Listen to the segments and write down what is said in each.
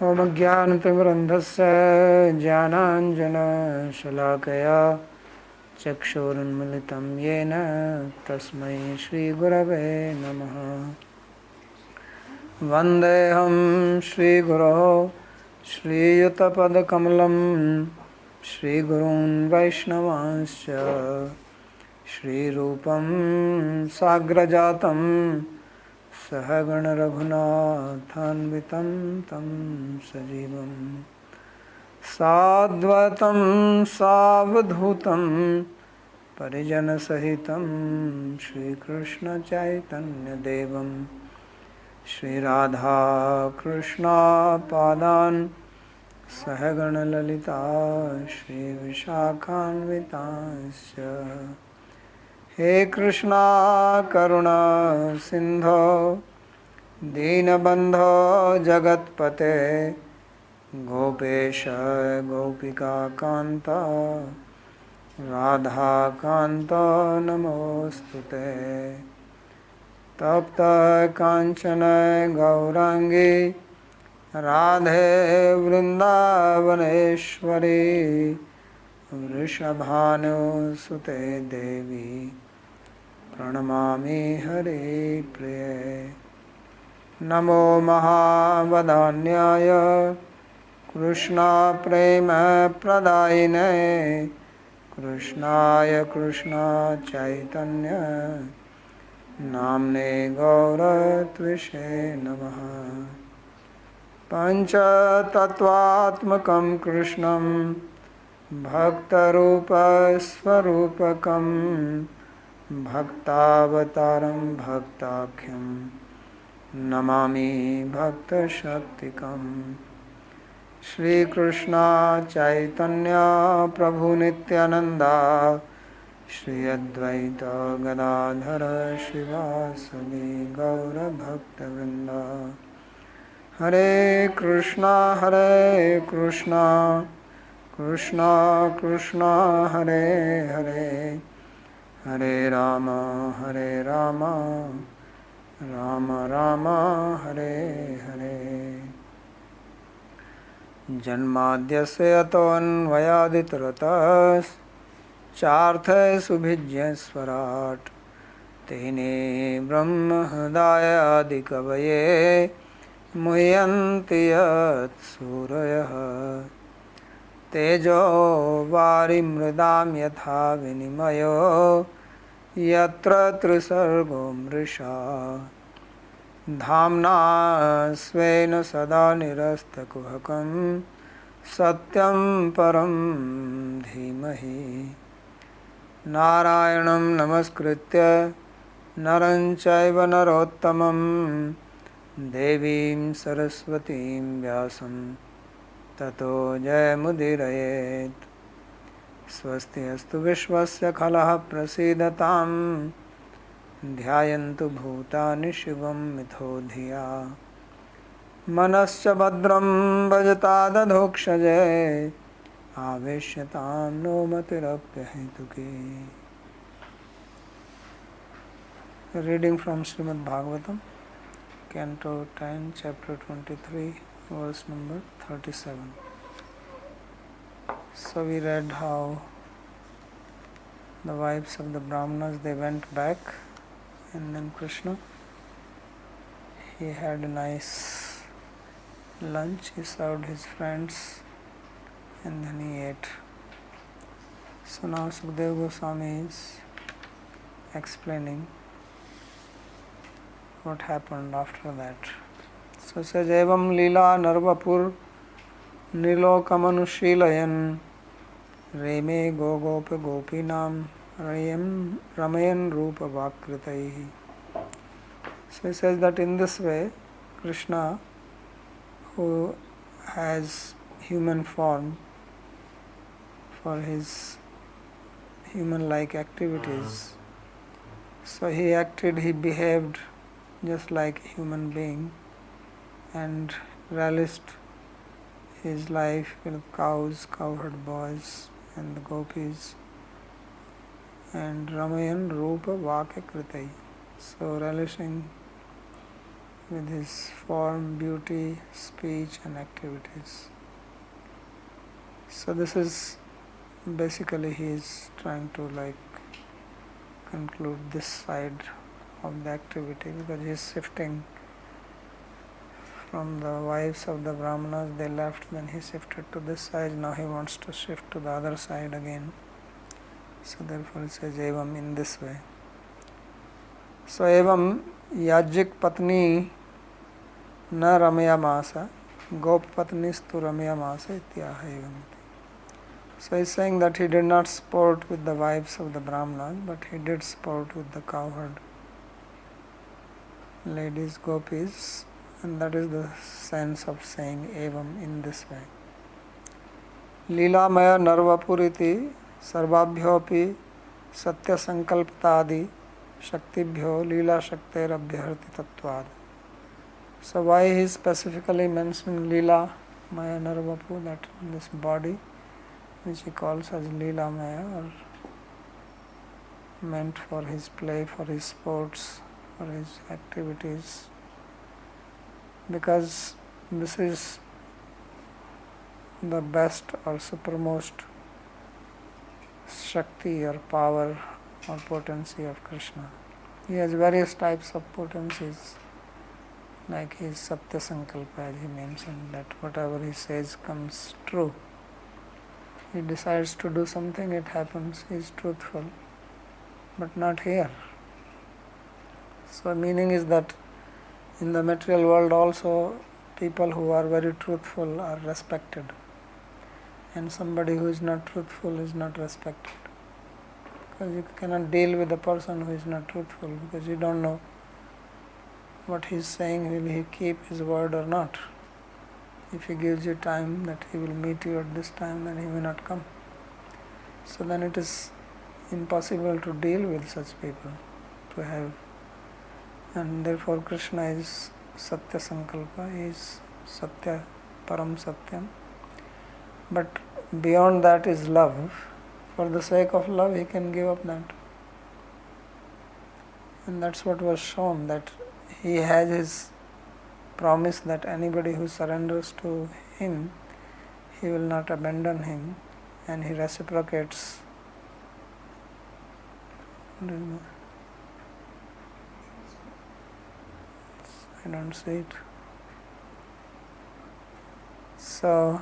ॐ अज्ञानतिमिरन्धस्य ज्ञानाञ्जनशलाकया चक्षुरुन्मिलितं येन तस्मै श्रीगुरवे नमः। वन्देऽहं श्रीगुरोः श्रीयुतपदकमलं श्रीगुरून् वैष्णवांश्च श्रीरूपं साग्रजातं सहगणरघुनाथान्वितं तं सजीवं साद्वैतं सावधूतं परिजनसहितं श्रीकृष्णचैतन्यदेवं श्रीराधा कृष्णपादान् सहगणललिता श्रीविशाखान्वितांश्च। हे कृष्णा करुणा सिंधो दीनबंधो जगत्पते गोपेश गोपिका कांत राधा कांत नमोस्तुते। तप्त कांचन गौरांगी राधे वृंदावनेश्वरी वृषभानुसुते देवी प्रणमामि हरे प्रिये। नमो महावदान्याय कृष्णा प्रेम प्रदायिने कृष्णाय कृष्णा चैतन्य नाम्ने गौरत्विषे नमः। पंचतत्वात्मकं कृष्णं भक्तरूपस्वरूपकं भक्तावतारं भक्ताख्यं नमामि भक्तशक्तिकं। श्रीकृष्ण चैतन्य प्रभु नित्यानंदा श्री अद्वैत गदाधर श्रीवासदि गौरभक्तवृंद। हरे कृष्णा कृष्णा कृष्णा हरे हरे हरे राम राम राम हरे हरे। जन्माद्यस्य यतोऽन्वयादितरतश्चार्थेषुभिज्ञस्वराट् तेने ब्रह्महृदायादिकवये मुह्यन्ति यत्सूरयः। तेजो वारिमृदां यथा विनिमयो यत्र त्रिसर्गो मृषा धाम्ना स्वेन सदा निरस्तकुहकं सत्यं परं धीमहि। नारायणं नमस्कृत्य नरं चैव नरोत्तमं देवीं सरस्वतीं व्यासं ततो जयमुदीरयेत्। स्वस्ति अस्तु विश्वस्य खलः प्रसीदतां ध्यायन्तु भूतानि शिवं मिथो धिया। मनश्च भद्रं भजतादधोक्षजे आवेश्यतां no मतिरप्यहेतुकी। Reading from Śrīmad-Bhāgavatam, Canto 10, Chapter 23, verse number 37. So we read how the wives of the Brahmanas, they went back, and then Krishna, he had a nice lunch, he served his friends, and then he ate. So now Sukadeva Goswami is explaining what happened after that. So says, Evam Lila Narvapur Nilokamanushilayan Reme Gogopa Gopinam Ramayan Rupa Vakritaihi. So he says that in this way, Krishna, who has human form for his human-like activities, so he acted, he behaved just like a human being and relished his life with cows, cowherd boys and the gopis, and Ramayan Rupa Vakya Kritai. So relishing with his form, beauty, speech and activities. So this is basically he is trying to conclude this side of the activity, because he is shifting from the wives of the Brahmanas. They left, then he shifted to this side. Now he wants to shift to the other side again. So therefore he says evam, in this way. So evam yajik patni na ramyamasa gop patnistu ramyamasa ityaha evam. So he is saying that he did not sport with the wives of the Brahmanas, but he did sport with the cowherd ladies, gopis, and that is the sense of saying evam, in this way. Līlāmaya narvapuriti sarvabhyopi satya sankalptadi shaktibhyo līlā shakter abhyarti tattvad. So why he is specifically mentioning Līlā Maya Narvapu, that this body which he calls as Līlā Maya, or meant for his play, for his sports, for his activities, because this is the best or supermost Shakti or power or potency of Krishna. He has various types of potencies, like his Satya Sankalpa, as he mentioned, that whatever he says comes true. He decides to do something, it happens, he is truthful, but not here. So meaning is that in the material world also, people who are very truthful are respected, and somebody who is not truthful is not respected, because you cannot deal with a person who is not truthful, because you don't know what he is saying, will he keep his word or not. If he gives you time that he will meet you at this time, then he may not come. So then it is impossible to deal with such people, to have. And therefore Krishna is Satya Sankalpa, he is Satya, Param Satyam. But beyond that is love. For the sake of love he can give up that. And that's what was shown, that he has his promise that anybody who surrenders to him, he will not abandon him, and he reciprocates. I don't see it. So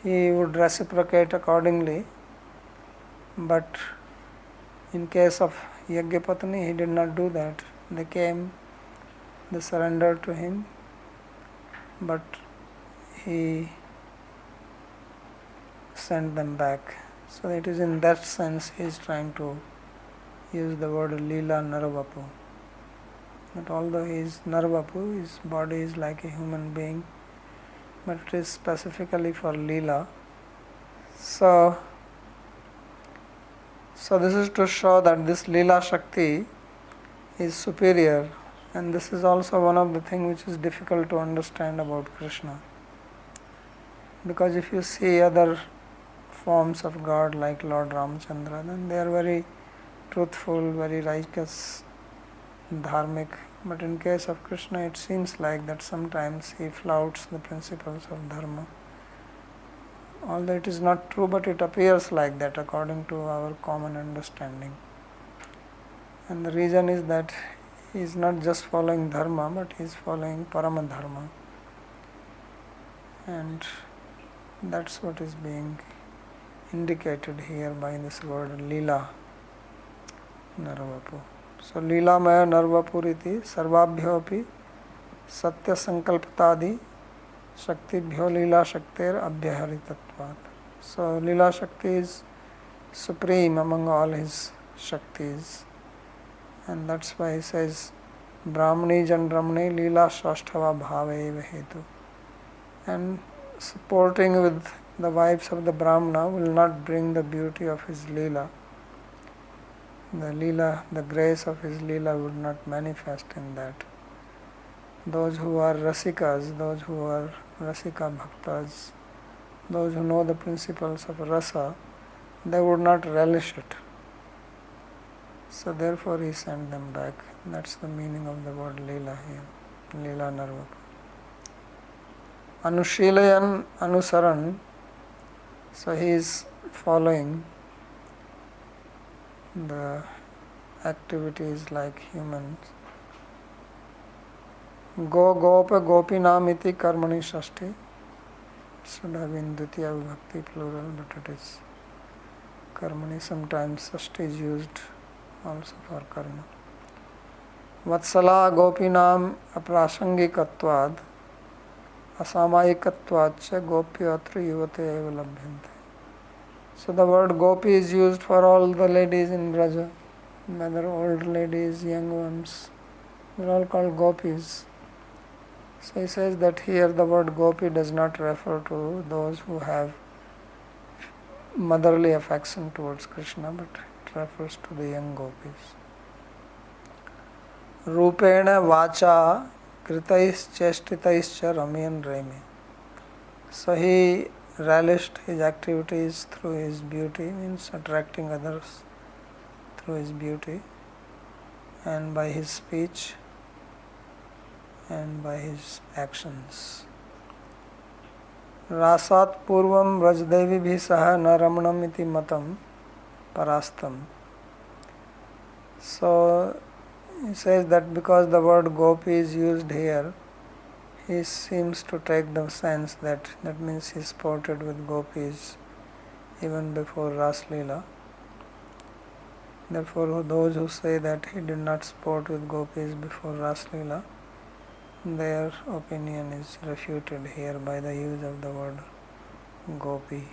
he would reciprocate accordingly, but in case of Yagyapatni, he did not do that. They came, they surrendered to him, but he sent them back. So it is in that sense he is trying to use the word Līlā Narvapu. That although he is Narvapu, his body is like a human being, but it is specifically for Līlā. So this is to show that this Līlā Shakti is superior, and this is also one of the things which is difficult to understand about Krishna. Because if you see other forms of God like Lord Ramachandra, then they are very truthful, very righteous, dharmic. But in case of Krishna, it seems like that sometimes he flouts the principles of dharma. Although it is not true, but it appears like that according to our common understanding. And the reason is that he is not just following dharma, but he is following parama dharma. And that's what is being indicated here by this word Līlā Narvapu. So Līlā Maya Narvapuriti Sarvabhyopi Satya Sankalptadi Shaktibhyo Līlā Shakter Abhyaharitatvat. So Līlā Shakti is supreme among all his Shaktis, and that's why he says Brahmani Jandramne Līlā Shashtava Bhāve Hetu. And supporting with the wives of the Brahmana will not bring the beauty of his Līlā. The Līlā, the grace of his Līlā would not manifest in that. Those who are Rasikas, those who are Rasika Bhaktas, those who know the principles of Rasa, they would not relish it. So therefore he sent them back. That's the meaning of the word Leela here. Leela Narvaka. Anushilayan Anusaran. So he is following the activities like humans. Go Gopa Gopinamiti Karmani Shashti. Should have been Dutiya Vibhakti plural, but it is Karmani. Sometimes Shashti is used also for karma. Vatsala Gopinam Aprasangikatvad Asamayikatvacha Gopyatra Yuvate eva labhyante. So the word Gopi is used for all the ladies in Braja, whether old ladies, young ones, they are all called Gopis. So he says that here the word Gopi does not refer to those who have motherly affection towards Krishna, but it refers to the young Gopis. Rupena Vacha Kritais Chestitaischa Ramayan Reme. So he relished his activities through his beauty, means attracting others through his beauty, and by his speech and by his actions. Rasat Purvam Rajdevi bhi saha na ramanam iti matam parastam. So he says that because the word Gopi is used here, he seems to take the sense that means he sported with Gopis even before Rāsa-līlā. Therefore, those who say that he did not sport with Gopis before Rāsa-līlā, their opinion is refuted here by the use of the word Gopi.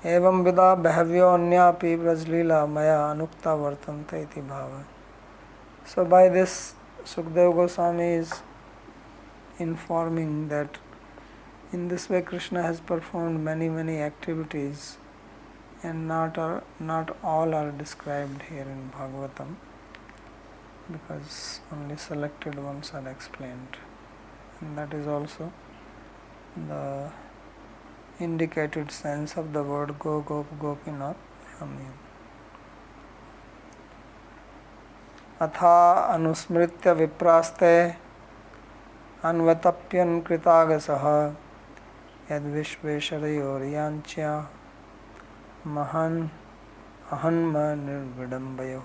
Evam vida bhavyo anyapi brajlila maya anukta vartante iti bhava. So by this, Sukadeva Goswami is informing that in this way Krishna has performed many activities, and not all are described here in Bhāgavatam, because only selected ones are explained, and that is also the indicated sense of the word Go Gop Gopinath Ramya. Atha anusmritya vipraste anvatapyan kritagasah yad vishvesharayor yanchya mahan ahanma nirvidambayo.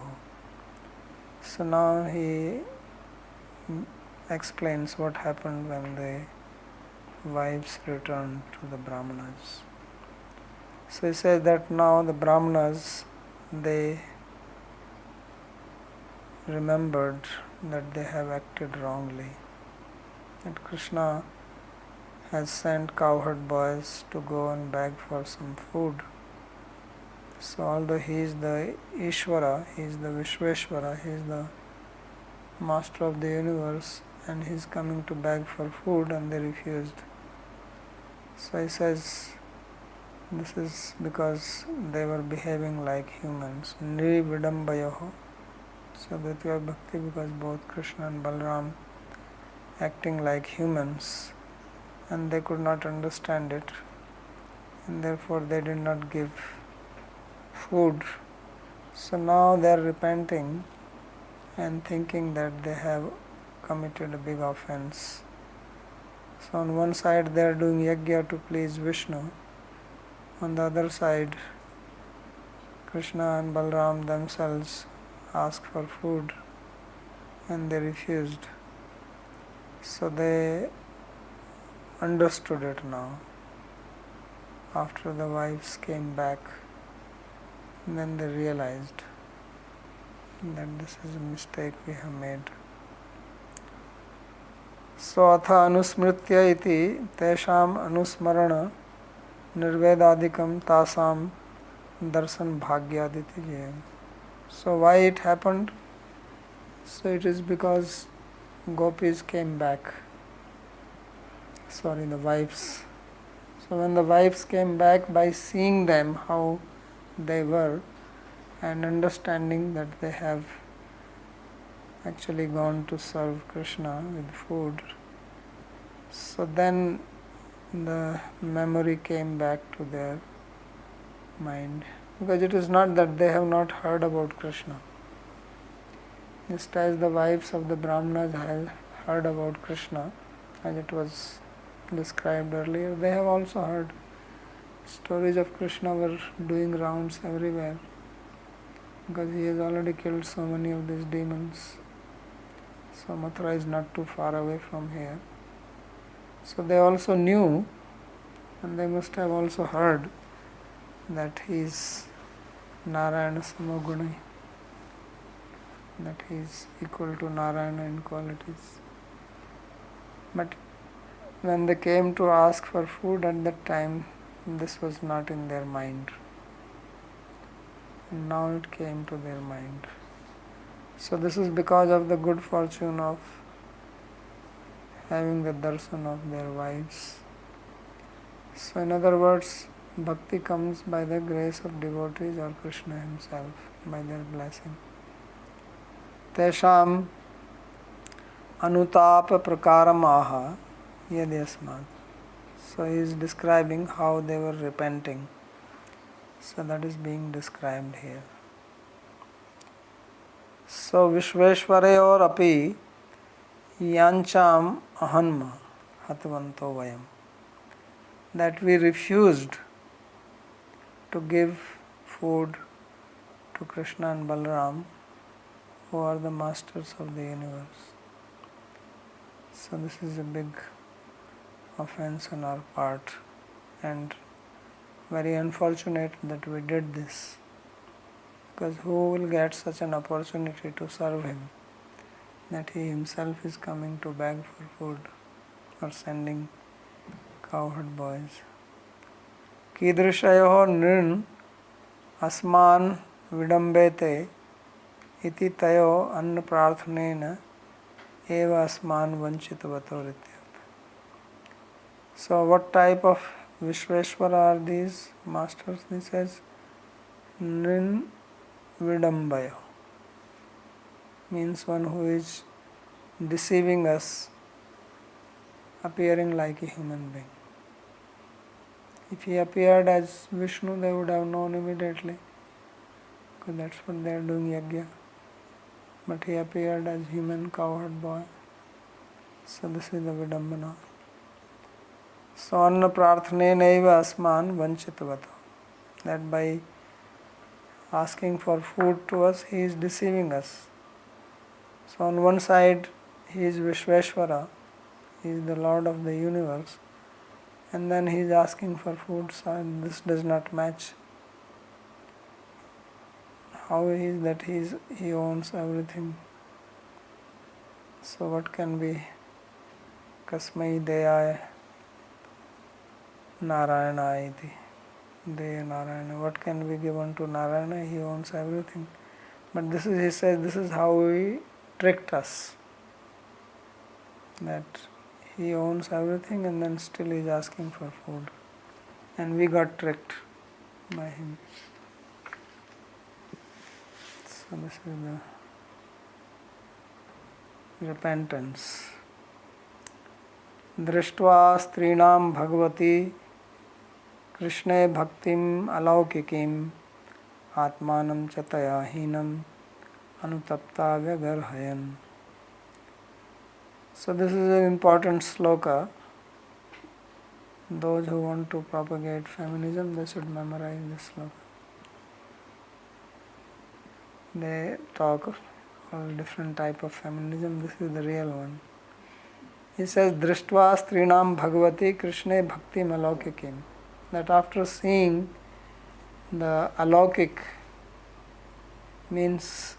So now he explains what happened when the wives returned to the Brahmanas. So he says that now the Brahmanas, they remembered that they have acted wrongly, that Krishna has sent cowherd boys to go and beg for some food. So although he is the Ishvara, he is the Vishveshvara, he is the master of the universe, and he is coming to beg for food, and they refused. So he says this is because they were behaving like humans. Nrividambayoho. So Dvitiya Bhakti, because both Krishna and Balaram acting like humans, and they could not understand it, and therefore they did not give food. So now they are repenting and thinking that they have committed a big offense. So on one side they are doing yajna to please Vishnu, on the other side Krishna and Balaram themselves asked for food and they refused. So they understood it now. After the wives came back, then they realized that this is a mistake we have made. So atha anusmritya iti tesham anusmarana nirvedadikam tasam darshan bhagyaditi jayam. So why it happened? So it is because gopis came back. The wives. So when the wives came back, by seeing them how they were and understanding that they have actually gone to serve Krishna with food, so then the memory came back to their mind Because it is not that they have not heard about Krishna. Just as the wives of the Brahmanas have heard about Krishna, as it was described earlier, they have also heard. Stories of Krishna were doing rounds everywhere, because he has already killed so many of these demons. So Mathura is not too far away from here. So they also knew, and they must have also heard, that he is Narayana Samaguni, that he is equal to Narayana in qualities. But when they came to ask for food at that time, this was not in their mind. And now it came to their mind. So this is because of the good fortune of having the darshan of their wives. So in other words, bhakti comes by the grace of devotees or Krishna himself, by their blessing. Tesham anutapa prakaram aha yadyasmad. So he is describing how they were repenting. So that is being described here. So Vishveshwarayor api yancham ahanma hatvanto vayam. That we refused to give food to Krishna and Balaram, who are the masters of the universe. So this is a big offense on our part, and very unfortunate that we did this, because who will get such an opportunity to serve him, that he himself is coming to beg for food or sending cowherd boys. Kidrishayoh nrin asman vidambete iti tayo anna prarthanena eva asman vanchitavato rityartha. So what type of Vishveshwara are these masters? He says nrin vidambaya, means one who is deceiving us, appearing like a human being. If he appeared as Vishnu, they would have known immediately, because that's what they are doing, yajna. But he appeared as human cowherd boy. So this is the vidambana. So anna prarthane naiva asman vanchitavata. That by asking for food to us, he is deceiving us. So on one side, he is Vishveshwara, he is the Lord of the universe, and then he is asking for food, so this does not match. How is that he owns everything? So what can be Kasmai Deyaya Narayana iti? Deya Narayana. What can be given to Narayana? He owns everything. But this is, he says, this is how he tricked us. That he owns everything and then still he is asking for food. And we got tricked by him. So this is the repentance. Drishtva strinam bhagavati Krishne bhaktim alaukikim atmanam chataya hinam anutapta vyagarhayan. So this is an important sloka. Those who want to propagate feminism, they should memorize this sloka. They talk all different type of feminism. This is the real one. He says, Drishtva strinam bhagavati Krishne bhaktim alaukikim. That after seeing the alaukik, means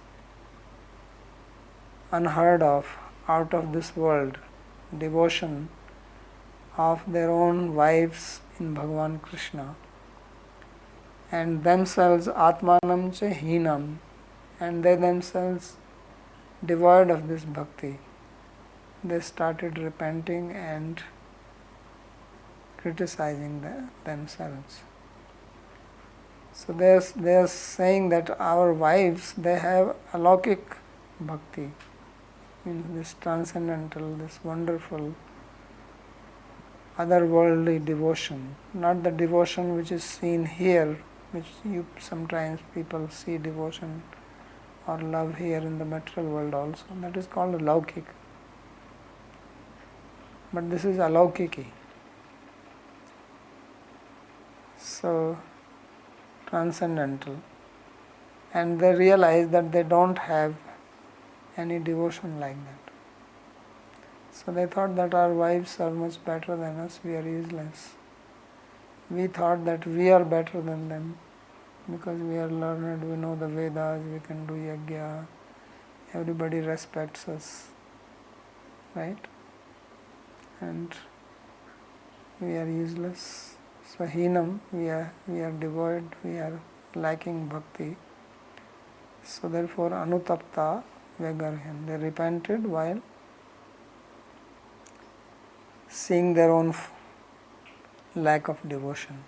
unheard of, out of this world, devotion of their own wives in Bhagavan Krishna, and themselves atmanam cha hinam, and they themselves devoid of this bhakti, they started repenting and criticizing themselves. So they are saying that our wives, they have alaukik bhakti, means this transcendental, this wonderful otherworldly devotion, not the devotion which is seen here which you sometimes people see devotion or love here in the material world also. That is called laukik. But this is alaukiki. So transcendental. And they realize that they don't have any devotion like that. So they thought that our wives are much better than us, we are useless. We thought that we are better than them because we are learned, we know the Vedas, we can do yajna, everybody respects us, right? And we are useless. So hinam, we are devoid, we are lacking bhakti. So therefore anutapta vegarhyan, they repented while seeing their own lack of devotion.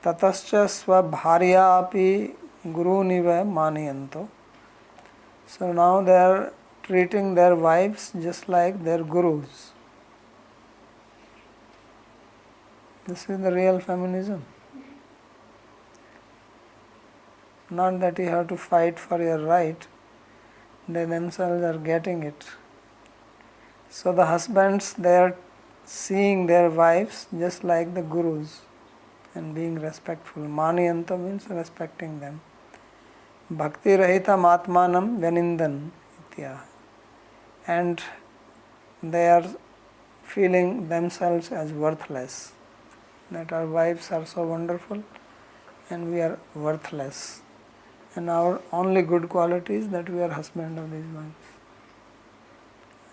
Tatascha svabharya api guruniva manayanto. So now they are treating their wives just like their gurus. This is the real feminism. Not that you have to fight for your right, they themselves are getting it. So the husbands, they are seeing their wives just like the gurus and being respectful. Maniyanta means respecting them. Bhakti rahitam atmanam vyanindan itya. And they are feeling themselves as worthless. That our wives are so wonderful and we are worthless. And our only good quality is that we are husband of these wives.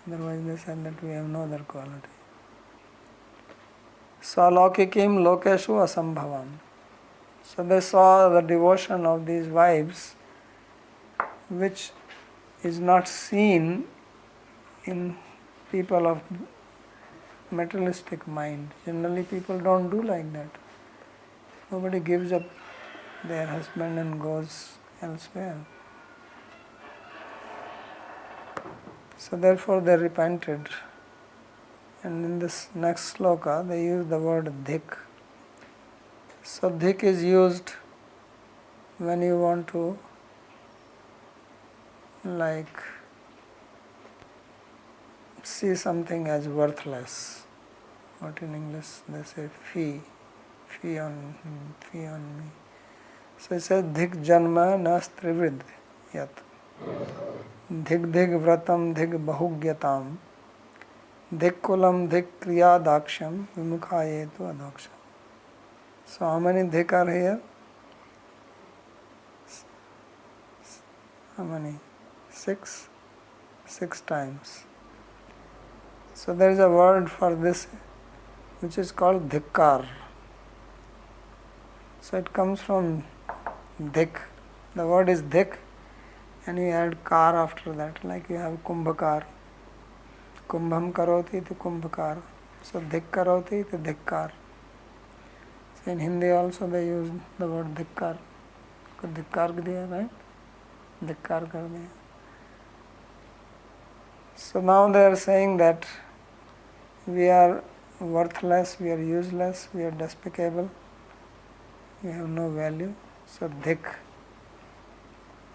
Otherwise they said that we have no other quality. Salaukikim lokeshu asambhavam. So they saw the devotion of these wives which is not seen in people of materialistic mind. Generally people don't do like that. Nobody gives up their husband and goes elsewhere. So therefore they repented. And in this next sloka they use the word dhik. So dhik is used when you want to see something as worthless. What in English they say fee on me. So it says dhik janma nas trivid yat. Dhik vratam dhik bahugyatam. Dhik kulam dhik kriya daksham vimukhayetu adaksham. So how many dhik are here? How many? 6? 6 times. So there is a word for this which is called dhikkar. So it comes from dhik. The word is dhik and you add kar after that, like you have kumbhakar. Kumbham karoti iti kumbhakar. So dhik karoti iti dhikkar. So in Hindi also they use the word dhikkar. Dhikkar kar diya, right? Dhikkar kar diya. So now they are saying that we are worthless, we are useless, we are despicable, we have no value. So dhik.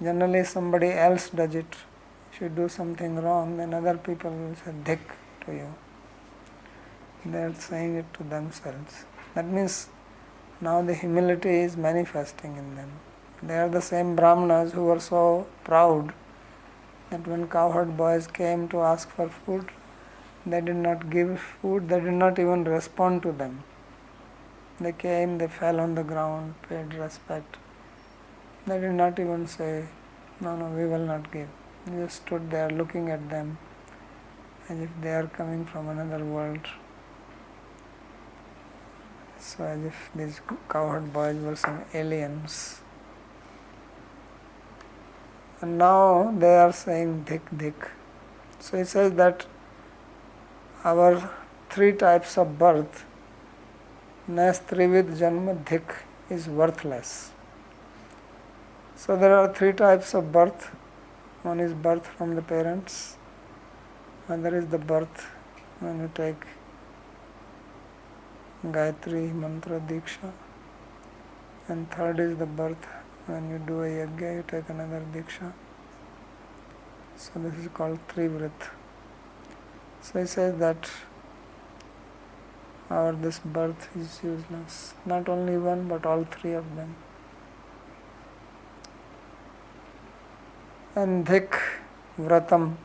Generally somebody else does it. If you do something wrong, then other people will say dhik to you. They are saying it to themselves. That means now the humility is manifesting in them. They are the same brahmanas who were so proud that when cowherd boys came to ask for food, they did not give food, they did not even respond to them. They came, they fell on the ground, paid respect. They did not even say, no, we will not give. They just stood there looking at them as if they are coming from another world. So as if these cowherd boys were some aliens. And now they are saying dhik. So it says that our 3 types of birth, nas trivid janma dhik, is worthless. So there are 3 types of birth. One is birth from the parents. Another is the birth when you take Gayatri Mantra Diksha. And third is the birth. When you do a yajna, you take another diksha. So this is called Trivrit. So he says that this birth is useless. Not only one, but all three of them. And Dhik Vratam.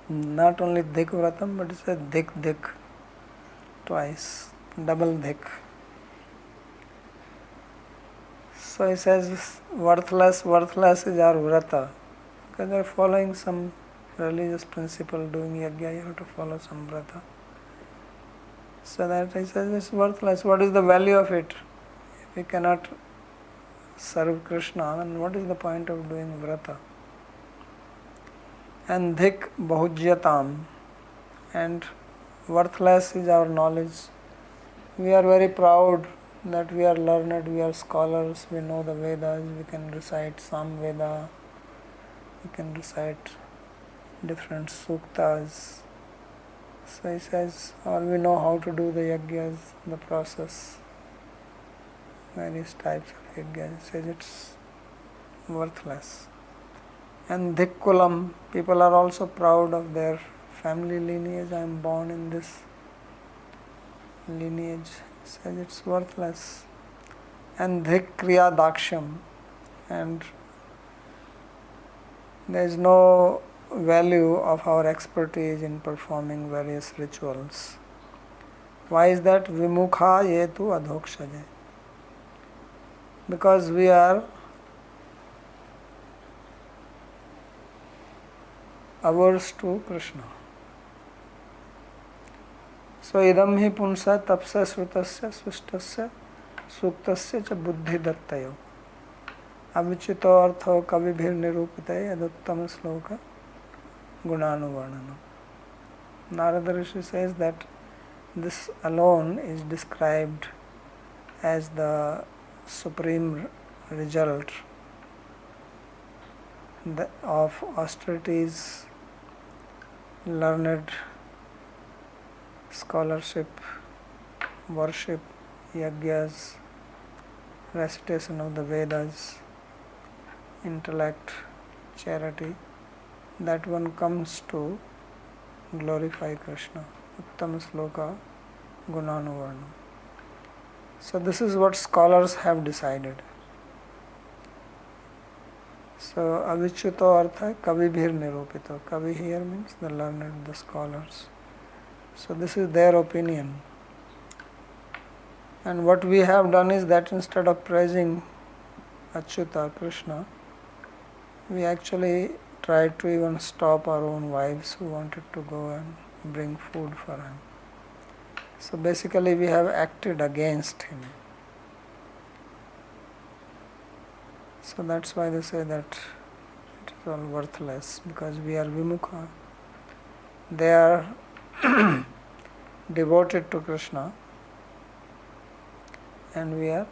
Not only Dhik Vratam, but it says Dhik twice. Double Dhik. So he says worthless is our Vrata. Because they are following some religious principle, doing yajna, you have to follow some Vrata. So that he says it's worthless. What is the value of it? If we cannot serve Krishna, then what is the point of doing Vrata? And Dhik Bahujyatam. And worthless is our knowledge. We are very proud that we are learned, we are scholars, we know the Vedas, we can recite Sam Veda, we can recite different suktas. So he says, or we know how to do the yajnas, the process, various types of yajnas. He says it's worthless. And Dhikkulam, people are also proud of their family lineage. I am born in this lineage. He says it's worthless. And Dhik Kriya Daksham, and there is no value of our expertise in performing various rituals. Why is that? Vimukha yetu adhokshaje. Because we are averse to Krishna. So idam hi punsa tapsa srutasya svistasya suktasya cha buddhi dattayo avichito artho kavibhir nirupitaye aduttama sloka gunanuvarnanam. Narada Rishi says that this alone is described as the supreme result of austerities, learned scholarship, worship, yajnas, recitation of the Vedas, intellect, charity, that one comes to glorify Krishna. Uttama sloka gunanuvarnam. So this is what scholars have decided. So avichuto artha kavibhir nirupito. Kavi here means the learned, the scholars. So this is their opinion. And what we have done is that instead of praising Achyuta, Krishna, we actually tried to even stop our own wives who wanted to go and bring food for him. So basically we have acted against him. So that's why they say that it is all worthless, because we are vimukha. They are devoted to Krishna and we are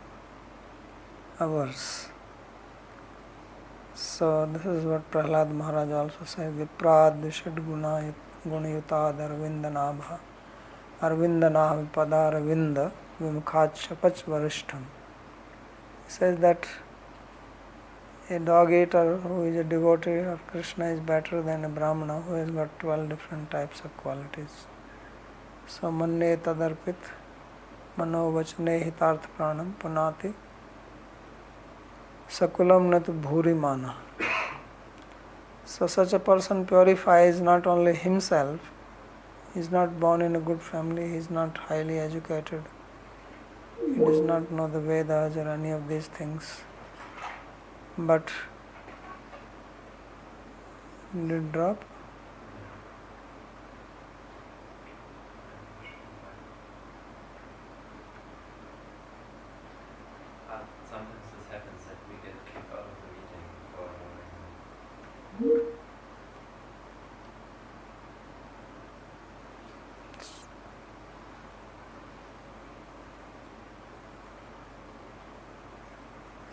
averse. So this is what Prahlad Maharaj also says, Viprad Dishad Gunayutad Arvindanabha Arvindanabha Padaravinda Vimukhat Shapach Varishtham. He says that a dog eater who is a devotee of Krishna is better than a Brahmana who has got 12 different types of qualities. So manne tadarpit mano vachane hitarth pranam punati sakulam natu bhuri mana. So such a person purifies not only himself, he is not born in a good family, he is not highly educated, he does not know the Vedas or any of these things, but did it drop? Sometimes this happens that we get kicked out of the meeting for no reason.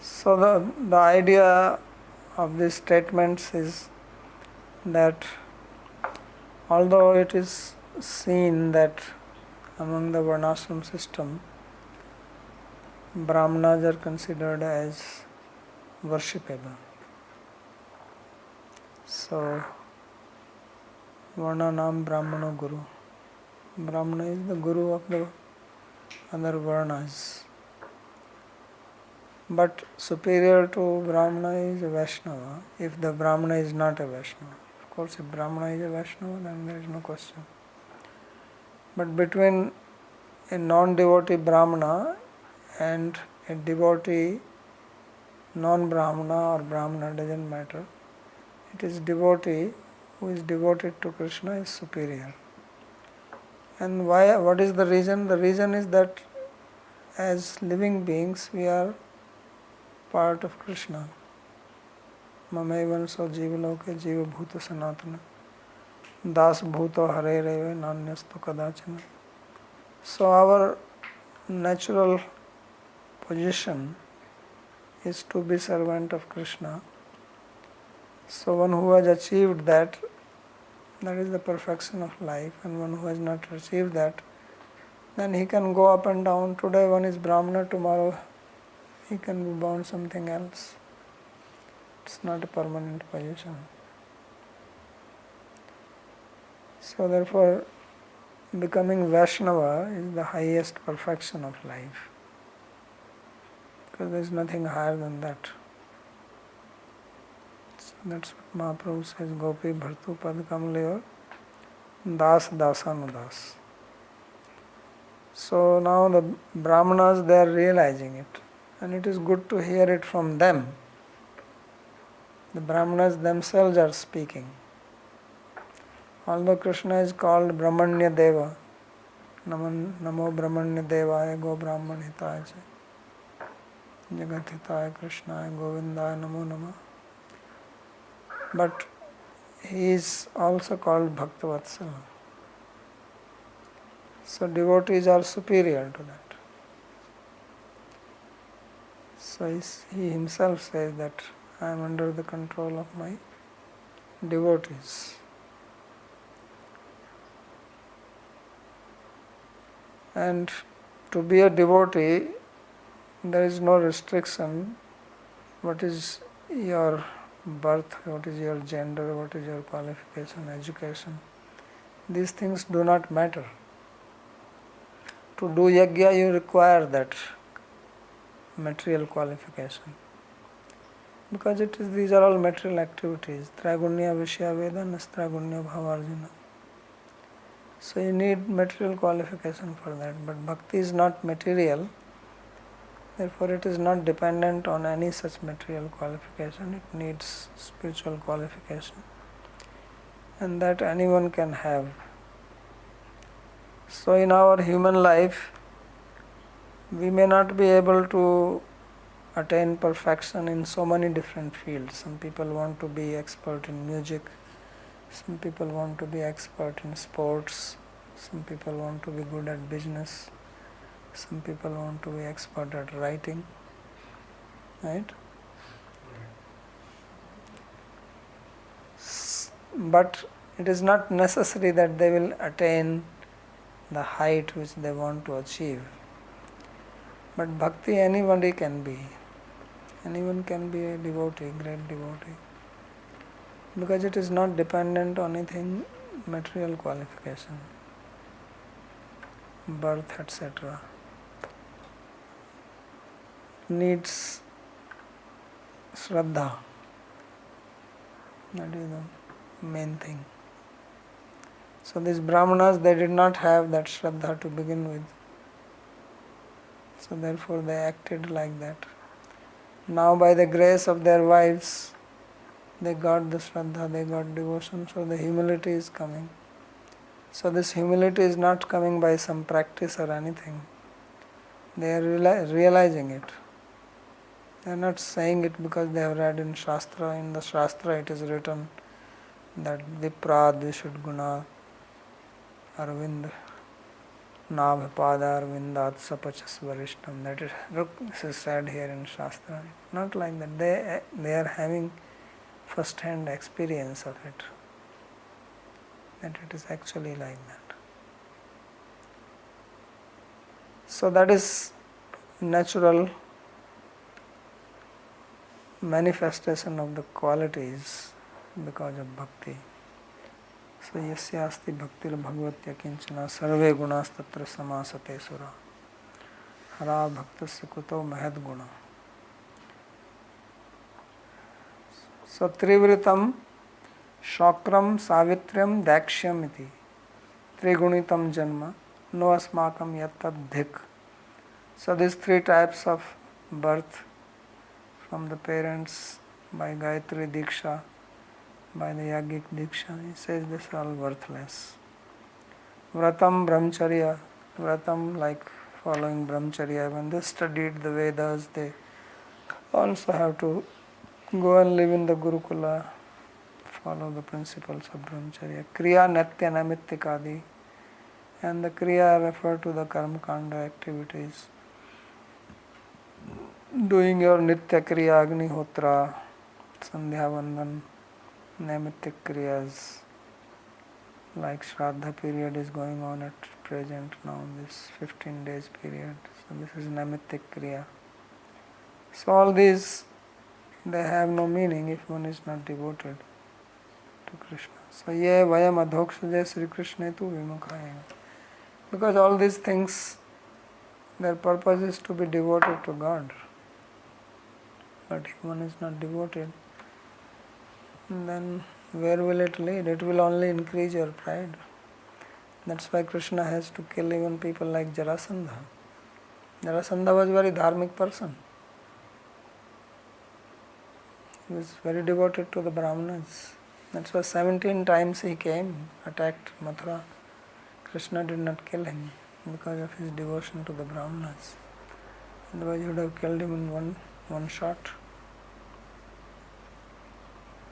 So the idea of these statements is that although it is seen that among the varnashram system Brahmanas are considered as worshipable. So, Varnanam Brahmano Guru. Brahmana is the guru of the other Varnas. But superior to Brahmana is a Vaishnava, if the Brahmana is not a Vaishnava. Of course, if Brahmana is a Vaishnava, then there is no question. But between a non-devotee Brahmana and a devotee non-Brahmana or Brahmana, doesn't matter. It is devotee who is devoted to Krishna is superior. And why? What is the reason? The reason is that as living beings we are part of Krishna. Mamaivanso jivaloke jiva bhuta sanatana das bhuto hare reve nanyastu kadachana. So our natural position is to be servant of Krishna. So one who has achieved that is the perfection of life, and one who has not achieved that, then he can go up and down. Today one is Brahmana, tomorrow he can be born something else. It's not a permanent position. So therefore, becoming Vaishnava is the highest perfection of life, because there is nothing higher than that. So that's what Mahaprabhu says, Gopi Bhartu Pad Kamleyor Das Dasanudas. So now the Brahmanas, they are realizing it, and it is good to hear it from them. The Brahmanas themselves are speaking. Although Krishna is called Brahmanya Deva, Namo Brahmanya Devaya Go Brahman Hitaya Jagat Hitaya Krishnaya Govindaya Namo Namah. But he is also called Bhaktavatsala. So devotees are superior to that. So he himself says that I am under the control of my devotees. And to be a devotee, there is no restriction. What is your birth, what is your gender, what is your qualification, education. These things do not matter. To do yajna, you require that material qualification. Because these are all material activities. Traigunya Vishya Veda, Nastragunya Bhavarjuna. So you need material qualification for that. But bhakti is not material. Therefore it is not dependent on any such material qualification. It needs spiritual qualification. And that anyone can have. So in our human life, we may not be able to attain perfection in so many different fields. Some people want to be expert in music. Some people want to be expert in sports. Some people want to be good at business. Some people want to be expert at writing. Right? But it is not necessary that they will attain the height which they want to achieve. But bhakti anybody can be. Anyone can be a devotee, great devotee. Because it is not dependent on anything, material qualification, birth, etc. Needs Shraddha. That is the main thing. So these Brahmanas, they did not have that Shraddha to begin with. So therefore they acted like that. Now by the grace of their wives, they got the Shraddha, they got devotion, so the humility is coming. So this humility is not coming by some practice or anything. They are realizing it. They are not saying it because they have read in Shastra. In the Shastra it is written that Viprad Vishudguna Arvind Nabhapada Arvindat Sapachas Varishtam. That is said here in Shastra. Not like that. They are having first-hand experience of it. That it is actually like that. So that is natural manifestation of the qualities because of bhakti. So yasya asti bhaktir bhagavatya kinchana sarve gunas tatra samasate sura hara bhaktasya kuto mahad guna. So trivritam shokram savitriam dakshyam iti trigunitam janma no asmakam yattad dhik. So these three types of birth from the parents by Gayatri Diksha, by the Yogic Diksha, he says this is all worthless. Vratam Brahmacharya, Vratam like following Brahmacharya, when they studied the Vedas, they also have to go and live in the Gurukula, follow the principles of Brahmacharya. Kriya Natya Namittikadi, and the Kriya refer to the Karma Kanda activities. Doing your Nitya Kriya, Agnihotra, Sandhya Vandan, Naimittik Kriyas, like Shraddha period is going on at present now, this 15 days period. So this is Naimittik Kriya. So all these, they have no meaning if one is not devoted to Krishna. So ye vayam adhokshaje Sri Krishna tu vimukhaya. Because all these things, their purpose is to be devoted to God. But if one is not devoted, then where will it lead? It will only increase your pride. That's why Krishna has to kill even people like Jarasandha. Jarasandha was a very dharmic person. He was very devoted to the Brahmanas. That's why 17 times he came, attacked Mathura. Krishna did not kill him because of his devotion to the Brahmanas. Otherwise he would have killed him in one shot.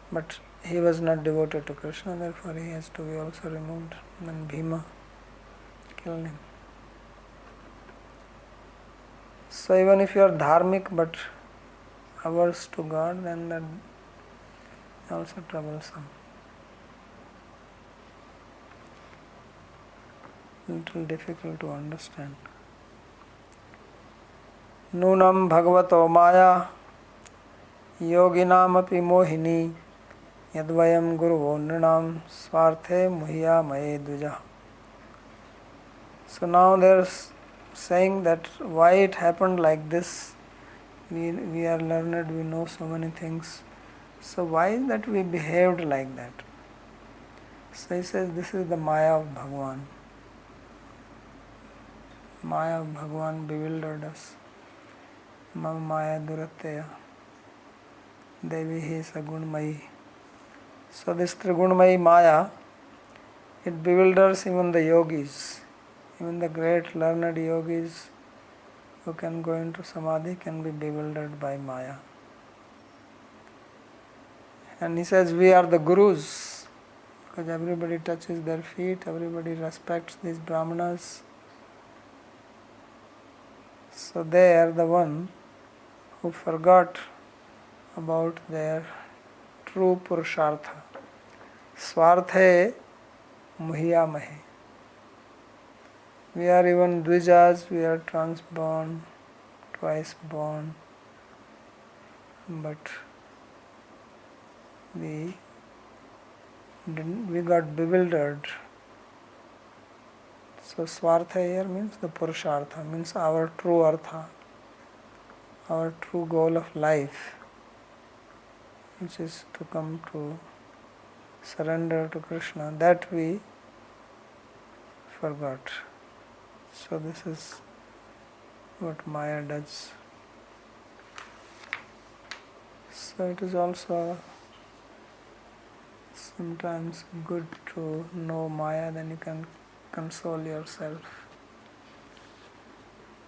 But he was not devoted to Krishna, therefore he has to be also removed. Then Bhima killed him. So even if you are dharmic but averse to God, then that is also troublesome. Little difficult to understand. Nunam Bhagavato Maya Yoginam api mohini Yadvayam Guruvo Nrinam Swarthe Muhiya Maye Dvija. So now they are saying that why it happened like this. We are learned, we know so many things. So why is that we behaved like that? So he says this is the Maya of Bhagavan. Maya of Bhagavan bewildered us. Mama Maya Duratteya Devi Hi Sagunmayi. So this Trigunmayi Maya, it bewilders even the yogis. Even the great learned yogis who can go into Samadhi can be bewildered by Maya. And he says we are the Gurus, because everybody touches their feet, everybody respects these Brahmanas. So they are the one who forgot about their true Purushartha. Swarthe Muhiya Mahe. We are even Dvijas, we are transborn, twice born, but we got bewildered. So Swartha here means the Purushartha, means our true Artha, our true goal of life, which is to come to surrender to Krishna, that we forgot. So this is what Maya does. So it is also sometimes good to know Maya, then you can console yourself.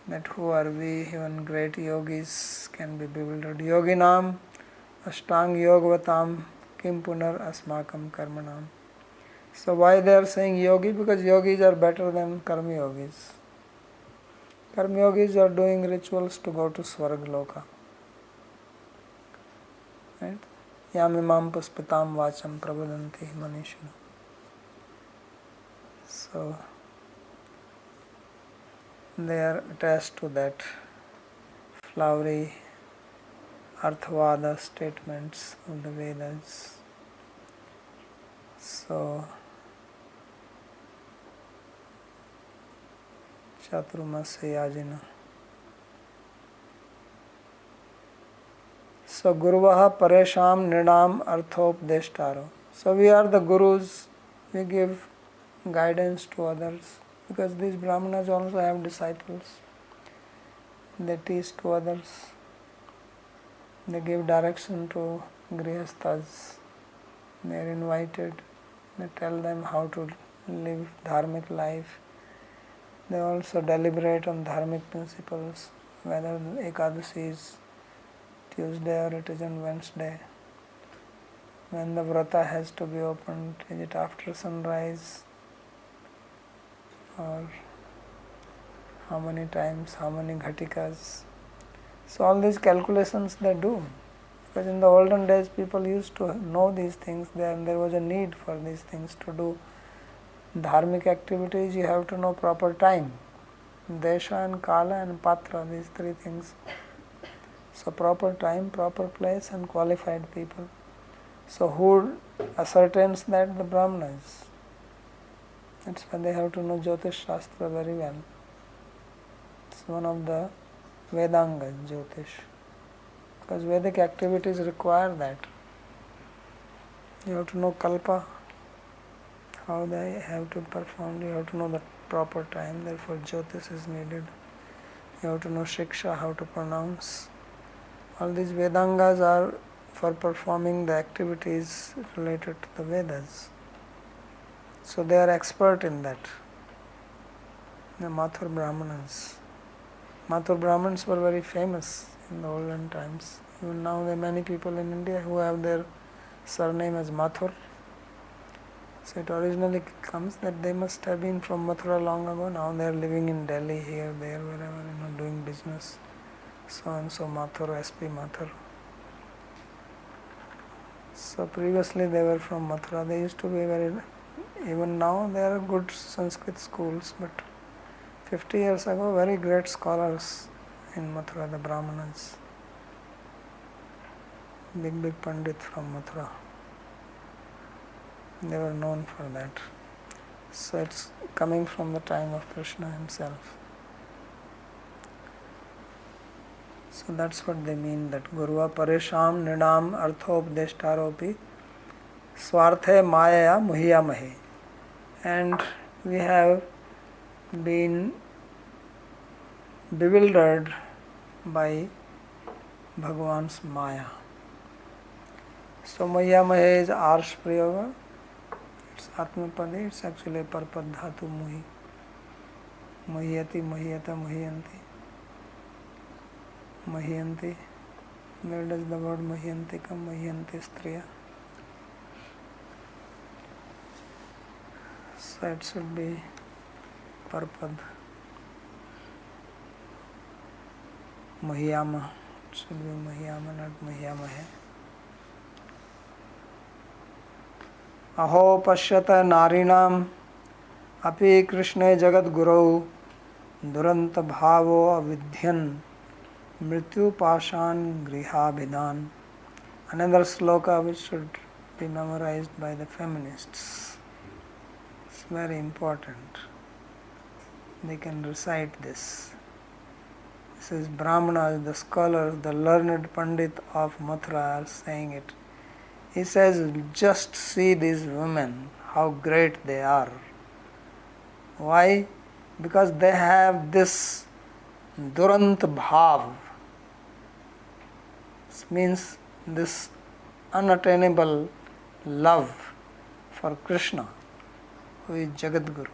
That who are we, even great yogis can be bewildered. Yoginam Ashtang Yogavatam Kim Punar Asmakam Karmanam. So why they are saying yogi? Because yogis are better than karma yogis. Karma yogis are doing rituals to go to Swargaloka. Right? Yamimam puspitam vacham prabhudanti manishana. So they are attached to that flowery Arthavada statements of the Vedas. So, Chaturmasya Yajina. So, Guruvaha Paresham Nrinam Arthopdeshtaro. So, we are the Gurus, we give guidance to others, because these Brahmanas also have disciples. They teach to others. They give direction to Grihasthas. They are invited. They tell them how to live dharmic life. They also deliberate on dharmic principles, whether Ekadasi is Tuesday or it is on Wednesday. When the vrata has to be opened, is it after sunrise? Or how many times, how many ghatikas? So all these calculations they do. Because in the olden days people used to know these things, there was a need for these things to do. Dharmic activities you have to know proper time. Desha and Kala and Patra, these three things. So proper time, proper place and qualified people. So who ascertains that? The Brahmanas. That's why they have to know Jyotish Shastra very well. It's one of the Vedangas, Jyotish. Because Vedic activities require that. You have to know Kalpa, how they have to perform. You have to know the proper time, therefore Jyotish is needed. You have to know Shiksha, how to pronounce. All these Vedangas are for performing the activities related to the Vedas. So they are expert in that. The Mathur Brahmanas. Mathur Brahmins were very famous in the olden times. Even now there are many people in India who have their surname as Mathur. So it originally comes that they must have been from Mathura long ago. Now they are living in Delhi, here, there, wherever, doing business. So and so Mathur, SP Mathur. So previously they were from Mathura. They used to be very, even now there are good Sanskrit schools, but 50 years ago very great scholars in Mathura, the Brahmanas. Big Pandit from Mathura. They were known for that. So it's coming from the time of Krishna himself. So that's what they mean, that Guruva Paresham Nrinam Arthopdeshtaropi Swarthe Maya Muhiyamahe. And we have been bewildered by Bhagavan's Maya. So Muhiyamahe is Arsh Prayoga. It's Atmapadi, it's actually a Parpad Dhatu Muhi. Muhiyati, Muhiyata, Muhiyanti. Muhiyanti. Where does the word Muhiyanti come? Muhiyanti Striya. So it should be Parpad. Muhiyama. It should be Muhiyama, not Muhiyamahe. Aho Pashyata Narinam Api Krishna Jagat Gurau Duranta Bhavo Avidhyan Mrityu Pashan Grihabhidan. Another sloka which should be memorized by the feminists. It's very important. They can recite this. This is Brahmanas, the scholars, the learned Pandit of Mathura are saying it. He says, just see these women, how great they are. Why? Because they have this Durant Bhav. This means this unattainable love for Krishna, who is Jagat Guru,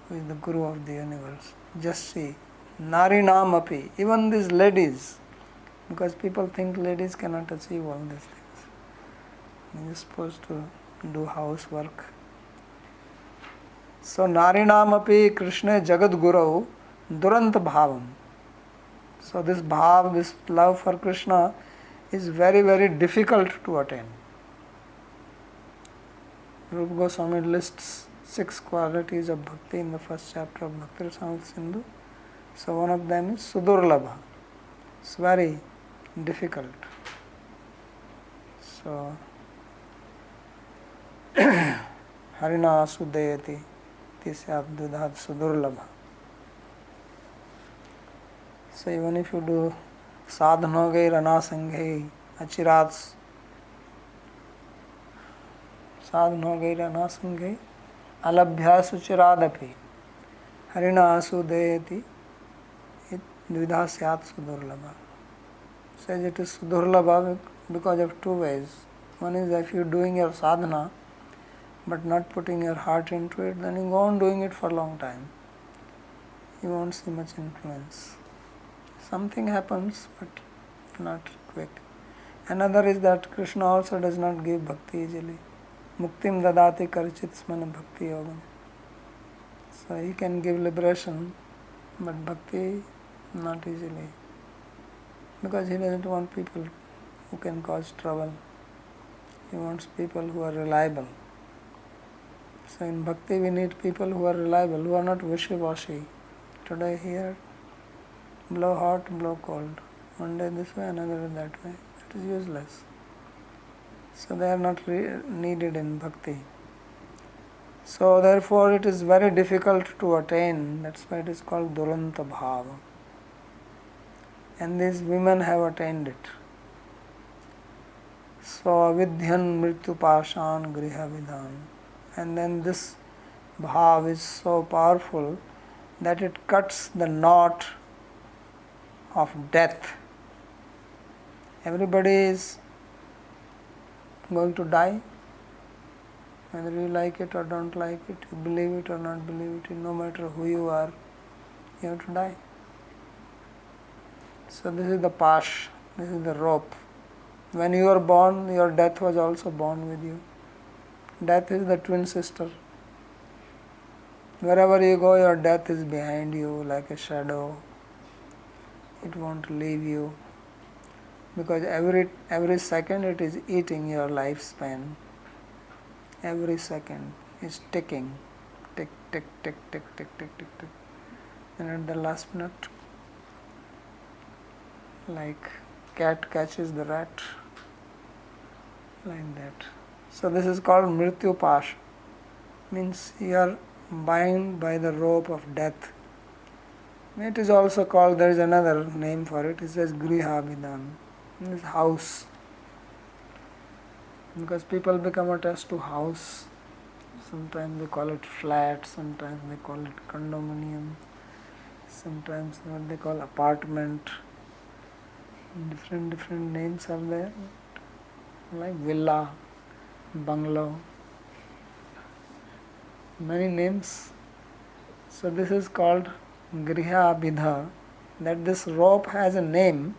who is the Guru of the universe. Just see, Narinam Api, even these ladies, because people think ladies cannot achieve all these things. They are supposed to do housework. So Narinam Api Krishna Jagat Guru Durant Bhavam. So this bhav, this love for Krishna is very difficult to attain. Rupa Goswami lists 6 qualities of bhakti in the first chapter of Bhakti Rasamrita Sindhu. So one of them is Sudurlabha. It's very difficult. So, Harina Sudayati Tisyat Dudhat Sudurlabha. So even if you do sadhanogai ranasangai achirats sadhanogai ranasangai alabhya suchiradapi harina asudayati it dvidha syat sudurlabha. Says it is sudurlabha because of two ways. One is if you are doing your sadhana but not putting your heart into it, then you go on doing it for a long time. You won't see much influence. Something happens, but not quick. Another is that Krishna also does not give bhakti easily. Muktim dadati karchit smana bhakti yogam. So he can give liberation, but bhakti not easily. Because he doesn't want people who can cause trouble. He wants people who are reliable. So in bhakti we need people who are reliable, who are not wishy-washy. Today here, blow hot, blow cold. One day this way, another day that way. That is useless. So they are not needed in bhakti. So therefore it is very difficult to attain. That's why it is called Duranta Bhava. And these women have attained it. So avidhyan mrityu pashan griha vidhan. And then this bhav is so powerful that it cuts the knot of death. Everybody is going to die, whether you like it or don't like it, you believe it or not believe it, no matter who you are, you have to die. So this is the pash, this is the rope. When you are born, your death was also born with you. Death is the twin sister. Wherever you go, your death is behind you like a shadow. It won't leave you. Because every second it is eating your lifespan. Every second is ticking. Tick, tick, tick, tick, tick, tick, tick, tick. And at the last minute, like cat catches the rat. Like that. So this is called Mrityu Pash. Means you are bound by the rope of death. It is also called, there is another name for it, it says Griha Vidhan. This house. Because people become attached to house. Sometimes they call it flat, sometimes they call it condominium, sometimes what they call apartment. Different names are there. Like villa, bungalow, many names. So this is called Griha Abhidha, that this rope has a name.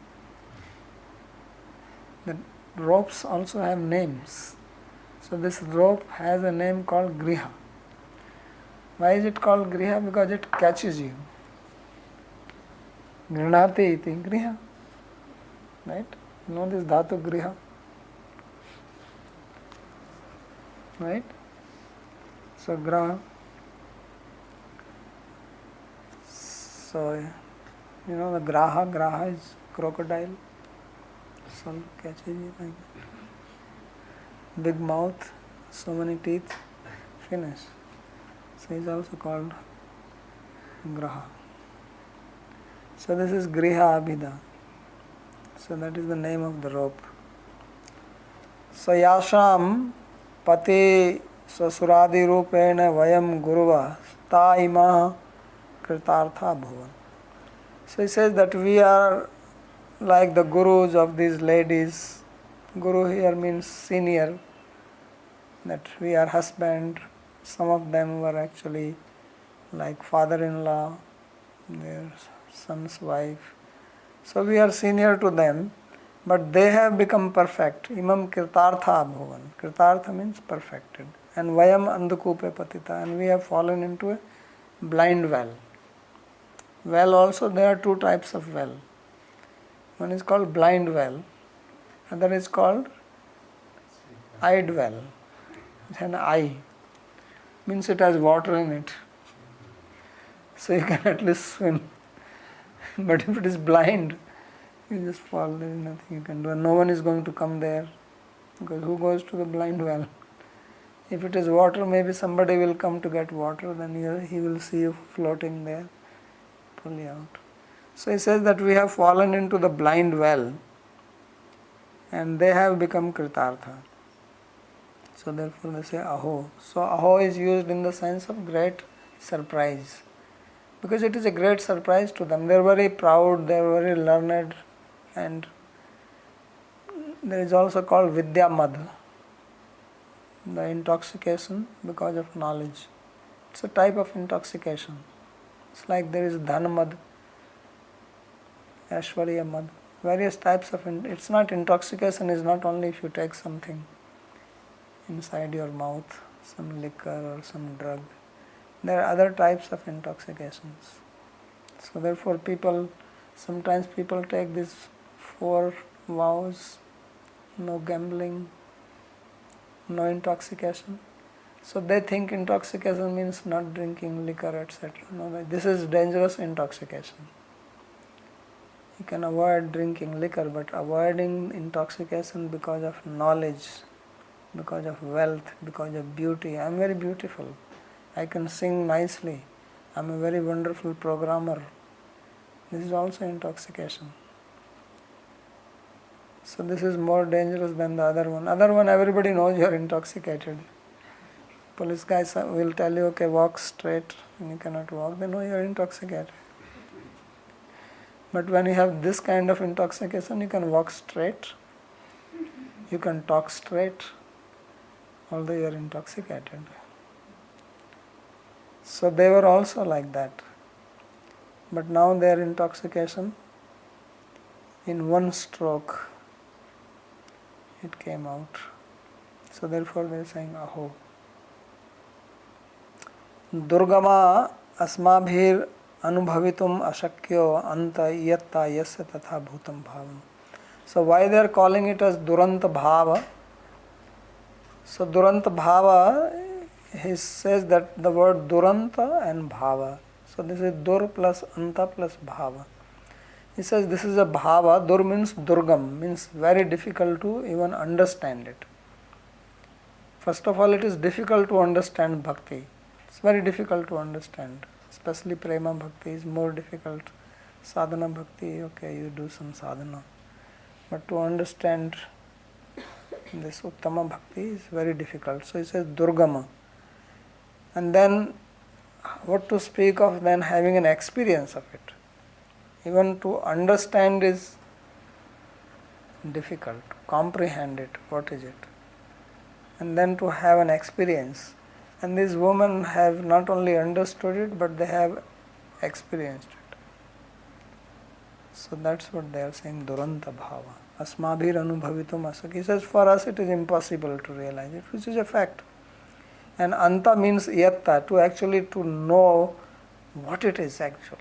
The ropes also have names. So this rope has a name called Griha. Why is it called Griha? Because it catches you. Grinati iti Griha. Right? You know this dhatu Griha? Right? So Graha. So you know the Graha is crocodile. So catches you like that. Big mouth, so many teeth, finish. So it's also called Graha. So this is Griha Abhida. So that is the name of the rope. So Yasham Pati Sasuradi Rupena Vayam Guruva Ta Ima Kritartha Bhuvan. So he says that we are like the gurus of these ladies. Guru here means senior, that we are husband. Some of them were actually like father-in-law, their son's wife. So we are senior to them, but they have become perfect. Imam Kirtartha Bhuvan. Kirtartha means perfected. And Vayam Andakupe Patita. And we have fallen into a blind well. Well also, there are two types of well. One is called blind well. Other is called eyed well. It's an eye. Means it has water in it. So you can at least swim. But if it is blind, You just fall, there is nothing you can do, and no one is going to come there, because who goes to the blind well? If it is water, maybe somebody will come to get water, then he will see you floating there, pull you out. So he says that we have fallen into the blind well, and they have become kritartha. So therefore they say aho. So aho is used in the sense of great surprise, because it is a great surprise to them. They are very proud, they are very learned, and there is also called vidya mad, the intoxication because of knowledge. It's a type of intoxication. It's like there is dhan mad, aishwarya mad, various types of. It's not intoxication. Is not only if you take something inside your mouth, some liquor or some drug. There are other types of intoxications. So therefore sometimes people take these 4 vows: no gambling, no intoxication. So they think intoxication means not drinking liquor, etc. No, this is dangerous intoxication. You can avoid drinking liquor, but avoiding intoxication because of knowledge, because of wealth, because of beauty. I am very beautiful. I can sing nicely. I am a very wonderful programmer. This is also intoxication. So this is more dangerous than the other one. Other one, everybody knows you are intoxicated. Police guys will tell you, okay, walk straight, and you cannot walk. They know you are intoxicated. But when you have this kind of intoxication, you can walk straight, you can talk straight, although you are intoxicated. So they were also like that. But now their intoxication, in one stroke, it came out. So therefore they are saying aho. Durgama asmabhir anubhavitum ashakyo anta yatta yasya tatha bhutam bhavam. So why they are calling it as Duranta Bhava? So Duranta Bhava, he says that the word Duranta and Bhava. So this is Dur plus Anta plus Bhava. He says this is a Bhava. Dur means Durgam, means very difficult to even understand it. First of all, it is difficult to understand bhakti. It's very difficult to understand. Especially Prema Bhakti is more difficult. Sadhana Bhakti, okay, you do some sadhana. But to understand this Uttama Bhakti is very difficult. So he says Durgama. And then what to speak of then having an experience of it. Even to understand is difficult. Comprehend it. What is it? And then to have an experience. And these women have not only understood it, but they have experienced it. So that's what they are saying, Duranta Bhava. Asmabhir anubhavitum asaki. He says, for us it is impossible to realize it, which is a fact. And Anta means yatta, to actually to know what it is actually.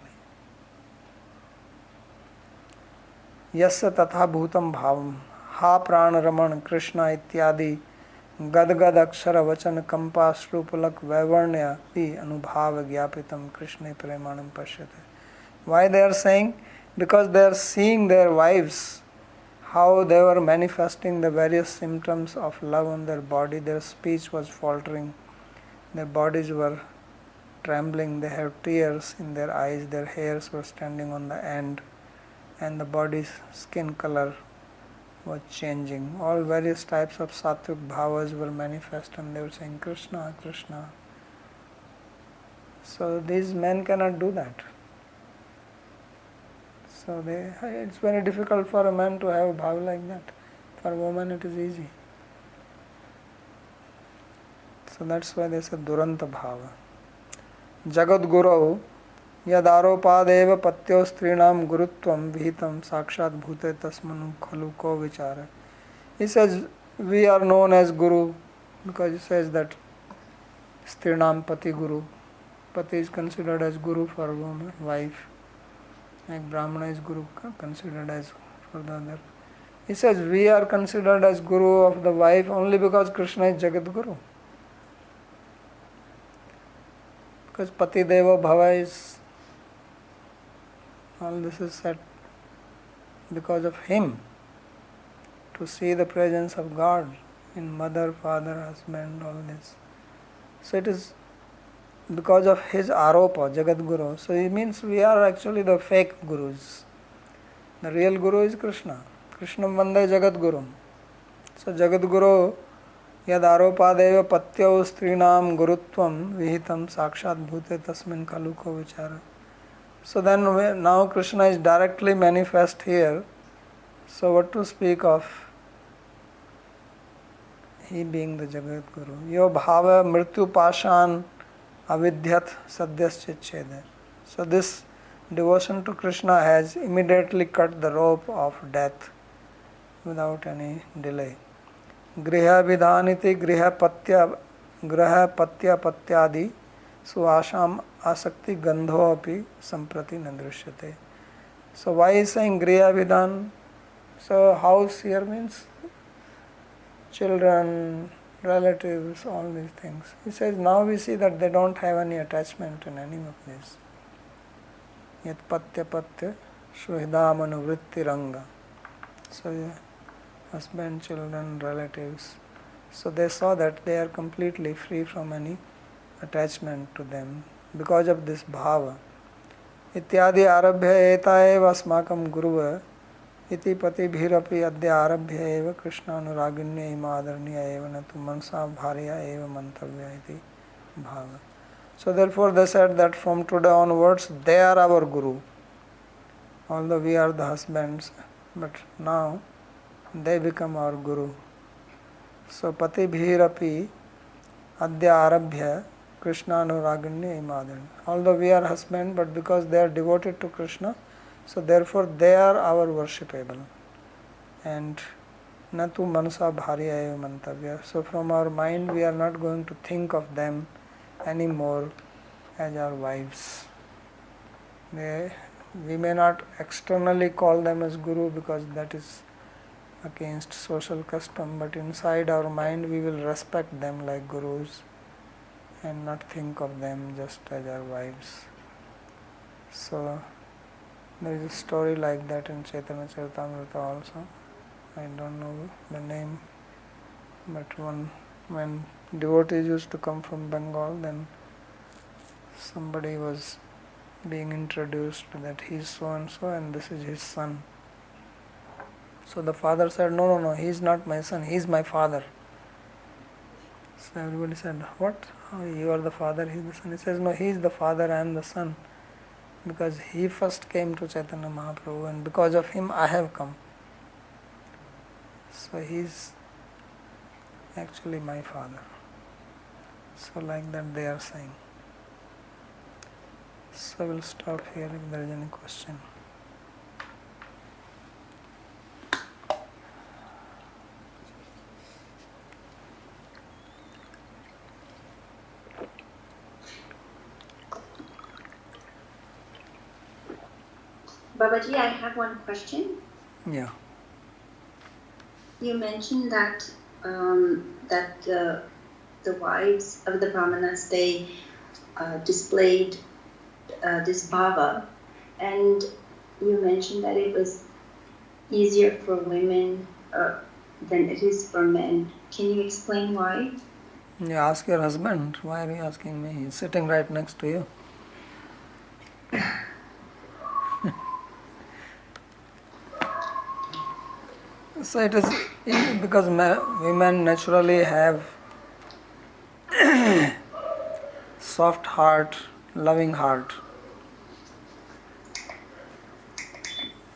Yasya tatha bhutam bhavam, ha prana raman krishna ityadi गदगद अक्षर वचन कंपा श्रुपलक वैवर्ण्य अनुभव ज्ञापितम Krishna प्रेमाणम पश्यते. Why they are saying? Because they are seeing their wives, how they were manifesting the various symptoms of love on their body. Their speech was faltering, their bodies were trembling, they had tears in their eyes, their hairs were standing on the end, and the body's skin color was changing. All various types of sattvic bhavas were manifest, and they were saying Krishna, Krishna. So these men cannot do that. So it's very difficult for a man to have a bhava like that. For a woman it is easy. So that's why they say Duranta Bhava. Jagad Guru Yadaropādeva patyo strinam gurutvam vihitam sakshat bhute tasmanu khalu ko vichara. He says we are known as Guru because he says that strinam pati Guru. Pati is considered as Guru for a woman, wife. Like Brahmana is Guru considered as for the other. He says we are considered as Guru of the wife only because Krishna is Jagat Guru. Because Pati Deva Bhava is, all this is said because of him, to see the presence of God in mother, father, husband, all this. So it is because of his aropa, Jagat Guru. So it means we are actually the fake gurus. The real guru is Krishna. Krishna Vande Jagat Guru. So Jagat Guru yad aropadev patyau strinam gurutvam vihitam sakshat bhute tasmin kaluko vichara. So then now Krishna is directly manifest here. So what to speak of he being the Jagat Guru? Yo bhava mrityu pashan avidhyat sadyaschitchede. So this devotion to Krishna has immediately cut the rope of death without any delay. Griha vidhaniti griha patya patyadi suasham asakti gandho api samprati nadrishyate. So why is saying griha vidhan? So house here means children, relatives, all these things. He says now we see that they don't have any attachment in any of this. Yat patya shuhidam anuvritti ranga. So husband, children, relatives. So they saw that they are completely free from any attachment to them because of this bhava. Ityadi arabhya eta eva asmakam guruva iti pati bhirapi adya arabhya eva krishna anuraginya imadarniya eva natu mansa bharya eva mantavya iti bhava. So therefore they said that from today onwards they are our guru. Although we are the husbands, but now they become our guru. So pati bhirapi adya arabhya krishna anuraginya imadarniya. Although we are husband, but because they are devoted to Krishna, so therefore they are our worshipable. And natu manasa bharya eva mantavya. So from our mind we are not going to think of them anymore as our wives. We may not externally call them as guru because that is against social custom, but inside our mind we will respect them like gurus and not think of them just as our wives. So there is a story like that in Chaitanya Charitamrita also. I don't know the name, but when devotees used to come from Bengal, then somebody was being introduced that he is so and so and this is his son. So the father said, no, he is not my son, he is my father. So everybody said, what? Oh, you are the father, he is the son. He says, no, he is the father, I am the son. Because he first came to Chaitanya Mahaprabhu and because of him I have come. So he is actually my father. So like that they are saying. So we'll stop here if there is any question. Babaji, I have one question. Yeah. You mentioned that the wives of the brahmanas, they displayed this bhava, and you mentioned that it was easier for women than it is for men. Can you explain why? You ask your husband. Why are you asking me? He's sitting right next to you. So it is because women naturally have soft heart, loving heart.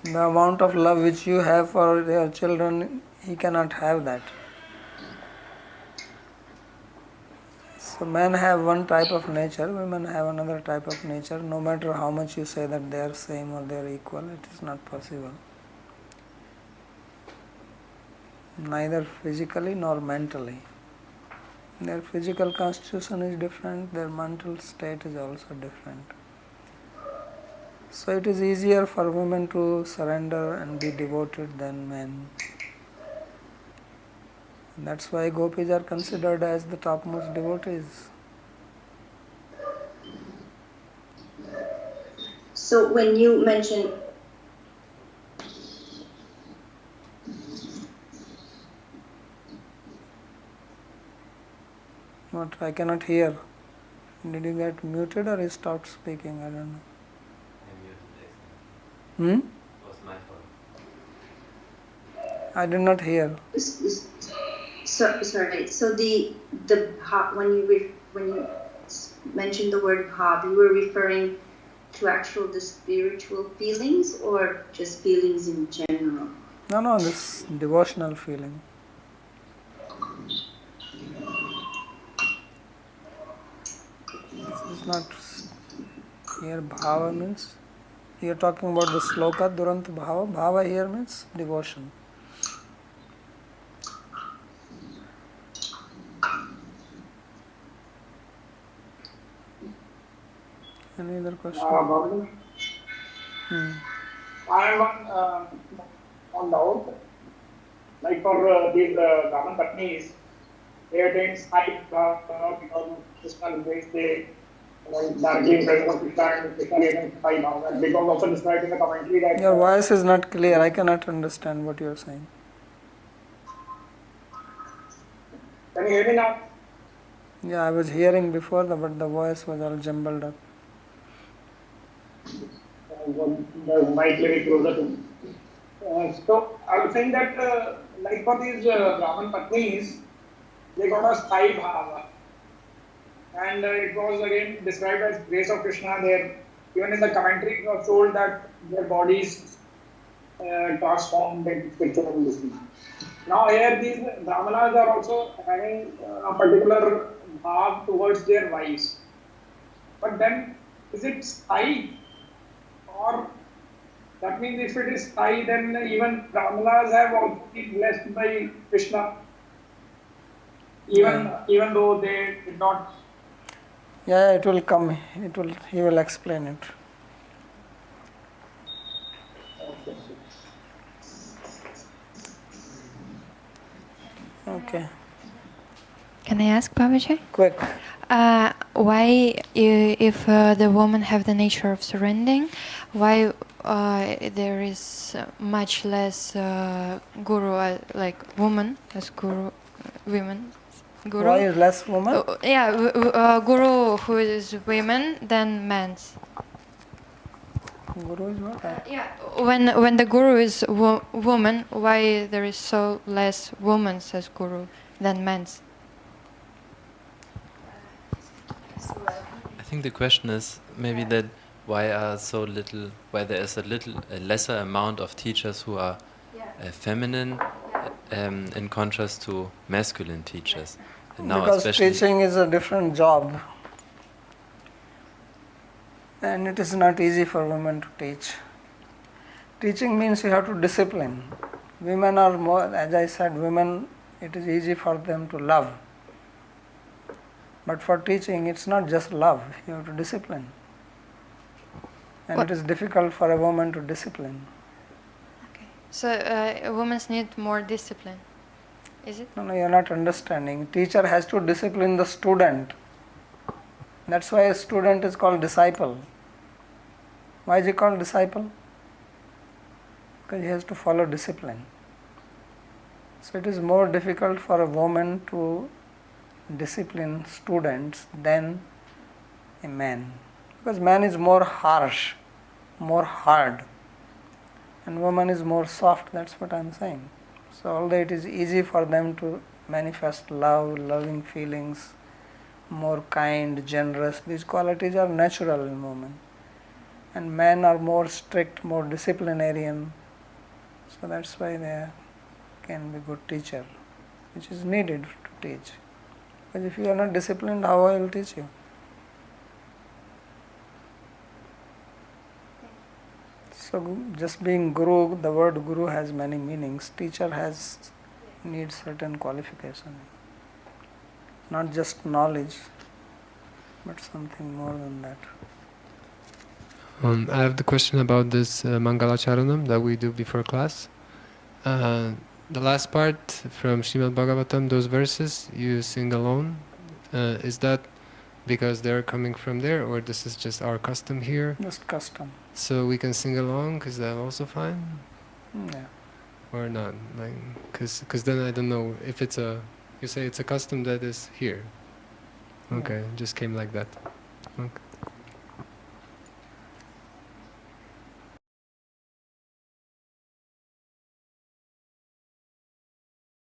The amount of love which you have for your children, he cannot have that. So men have one type of nature, women have another type of nature. No matter how much you say that they are same or they are equal, it is not possible. Neither physically nor mentally. Their physical constitution is different, their mental state is also different. So it is easier for women to surrender and be devoted than men. That's why gopis are considered as the topmost devotees. So when you mention I cannot hear. Did you get muted or you stopped speaking? I don't know. I muted it. Hmm? It was my fault. I did not hear. Sorry. So when you mentioned the word bhav, you were referring to the spiritual feelings or just feelings in general? No, this devotional feeling. This is not here. Bhava means you are talking about the sloka durant bhava. Bhava here means devotion. Any other question? Bhagavan, I am on doubt. Like for these Brahman Patnis, they attain Sai Bhava because of Krishna embrace they directly in presence of Krishna and Krishna against Sai Bhava. And because also described in the commentary that Your voice is not clear. I cannot understand what you are saying. can you hear me now? Yeah, I was hearing before, but the voice was all jumbled up. The mic little closer to me. So I was saying that like for these Brahman Patnis, they got a Sai Bhava. And it was again described as grace of Krishna there. Even in the commentary, it was told that their bodies transformed into spiritual condition. Now here these Brahmanas are also having a particular bhav towards their wives. But then is it Sai, or that means if it is Sai, then even Brahmanas have also been blessed by Krishna, even though they did not. Yeah, it will come. He will explain it. Okay. Can I ask, Babaji? Quick. Why, if the woman have the nature of surrendering, why there is much less guru, like woman as guru, women? Guru? Why is less woman? Guru who is women than men's. Guru is what? Yeah, when the guru is woman, why there is so less women as guru than men's? I think the question is maybe that why there is a lesser amount of teachers who are feminine in contrast to masculine teachers. And now Because especially teaching is a different job. And it is not easy for women to teach. Teaching means you have to discipline. Women are more, as I said, women, it is easy for them to love. But for teaching, it's not just love, you have to discipline. And it is difficult for a woman to discipline. Okay. So women need more discipline, is it? No, you're not understanding. Teacher has to discipline the student. That's why a student is called disciple. Why is he called disciple? Because he has to follow discipline. So it is more difficult for a woman to discipline students than a man. Because man is more harsh, more hard, and woman is more soft. That's what I'm saying. So although it is easy for them to manifest love, loving feelings, more kind, generous, these qualities are natural in women. And men are more strict, more disciplinarian. So that's why they can be good teacher, which is needed to teach. Because if you are not disciplined, how I will teach you? So just being guru, the word guru has many meanings. Teacher needs certain qualification. Not just knowledge, but something more than that. I have the question about this Mangalacharanam that we do before class. The last part from Śrīmad-Bhāgavatam, those verses you sing alone. Is that because they're coming from there, or this is just our custom here? Just custom. So we can sing along, is that also fine? Yeah. Or not? Like, because then I don't know if it's you say it's a custom that is here. Okay, just came like that. Okay.